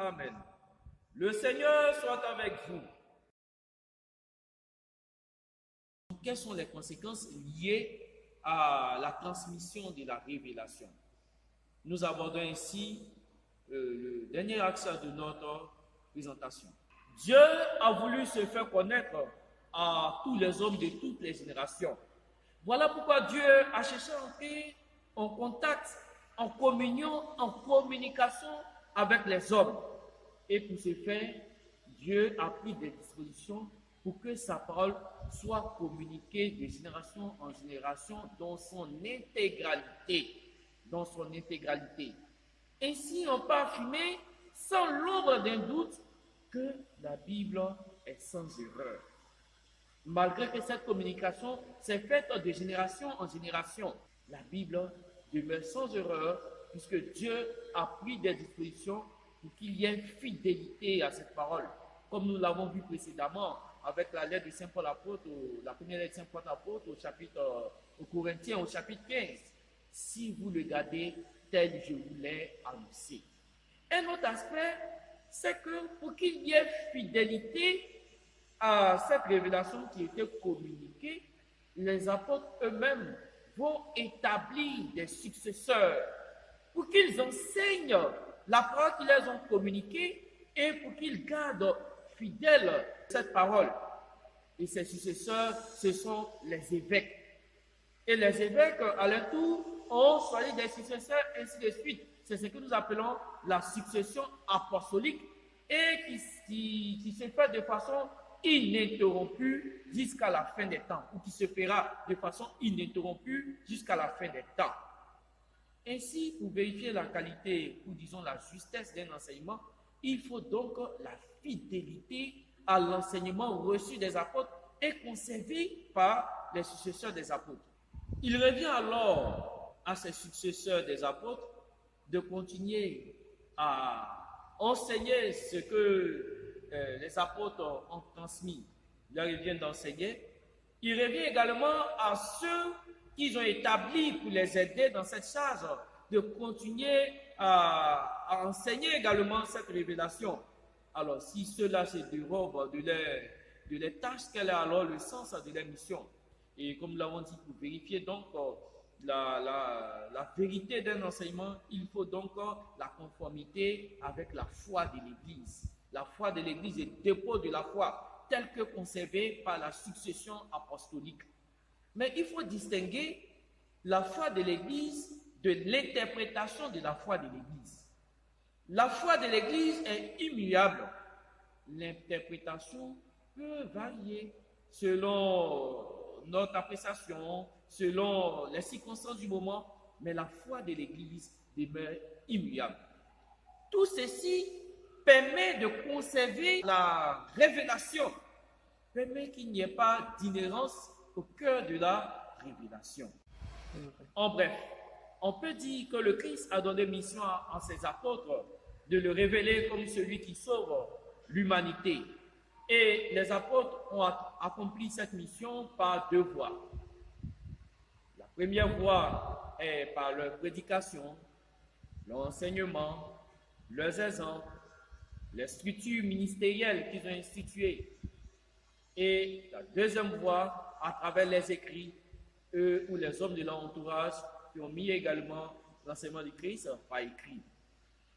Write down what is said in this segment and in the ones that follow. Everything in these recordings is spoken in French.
Amen. Le Seigneur soit avec vous. Quelles sont les conséquences liées à la transmission de la révélation? Nous abordons ici le dernier axe de notre présentation. Dieu a voulu se faire connaître à tous les hommes de toutes les générations. Voilà pourquoi Dieu a cherché à entrer en contact, en communion, en communication avec les hommes. Et pour ce faire, Dieu a pris des dispositions pour que sa parole soit communiquée de génération en génération dans son intégralité. Dans son intégralité. Ainsi, on peut affirmer sans l'ombre d'un doute que la Bible est sans erreur. Malgré que cette communication s'est faite de génération en génération, la Bible demeure sans erreur puisque Dieu a pris des dispositions pour qu'il y ait fidélité à cette parole. Comme nous l'avons vu précédemment avec la lettre de Saint Paul apôtre, la première lettre de Saint Paul apôtre au Corinthiens, au chapitre 15. Si vous le gardez tel je vous l'ai annoncé. Un autre aspect, c'est que pour qu'il y ait fidélité à cette révélation qui était communiquée, les apôtres eux-mêmes vont établir des successeurs pour qu'ils enseignent la parole qu'ils les ont communiquée et pour qu'ils gardent fidèles cette parole. Et ces successeurs, ce sont les évêques. Et les évêques, à leur tour, ont choisi des successeurs, ainsi de suite. C'est ce que nous appelons la succession apostolique et qui se fait de façon ininterrompue jusqu'à la fin des temps, ou qui se fera de façon ininterrompue jusqu'à la fin des temps. Ainsi, pour vérifier la qualité, ou disons la justesse d'un enseignement, il faut donc la fidélité à l'enseignement reçu des apôtres et conservé par les successeurs des apôtres. Il revient alors à ses successeurs des apôtres de continuer à enseigner ce que les apôtres ont transmis. Il leur revient d'enseigner. Il revient également à ceux qu'ils ont établis pour les aider dans cette charge de continuer à enseigner également cette révélation. Alors, si ceux-là se dérobent de leur tâche, quel est alors le sens de leur mission? Et comme nous l'avons dit, pour vérifier donc la vérité d'un enseignement, il faut donc la conformité avec la foi de l'Église. La foi de l'Église est le dépôt de la foi, tel que conservé par la succession apostolique. Mais il faut distinguer la foi de l'Église de l'interprétation de la foi de l'Église. La foi de l'Église est immuable. L'interprétation peut varier selon notre appréciation, selon les circonstances du moment, mais la foi de l'Église demeure immuable. Tout ceci permet de conserver la révélation, permet qu'il n'y ait pas d'inhérence au cœur de la révélation. En bref, on peut dire que le Christ a donné mission à ses apôtres de le révéler comme celui qui sauve l'humanité. Et les apôtres ont accompli cette mission par deux voies. La première voie est par leur prédication, leur enseignement, leurs exemples, les structures ministérielles qu'ils ont instituées. Et la deuxième voie, à travers les écrits, eux ou les hommes de leur entourage qui ont mis également l'enseignement du Christ par écrit.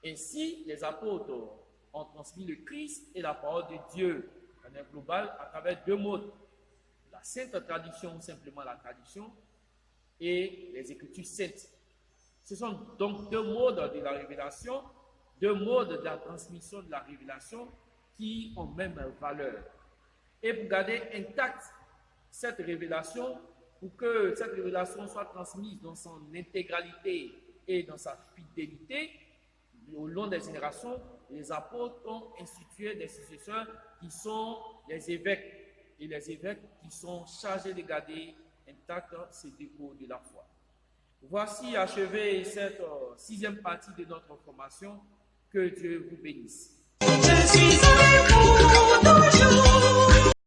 Ainsi, les apôtres ont transmis le Christ et la parole de Dieu en un global à travers deux modes. La sainte tradition, ou simplement la tradition, et les écritures saintes. Ce sont donc deux modes de la révélation, deux modes de la transmission de la révélation qui ont même valeur. Et pour garder intacte cette révélation, pour que cette révélation soit transmise dans son intégralité et dans sa fidélité, au long des générations, les apôtres ont institué des successeurs qui sont les évêques, et les évêques qui sont chargés de garder intact ces dépôts de la foi. Voici achevé cette sixième partie de notre formation. Que Dieu vous bénisse.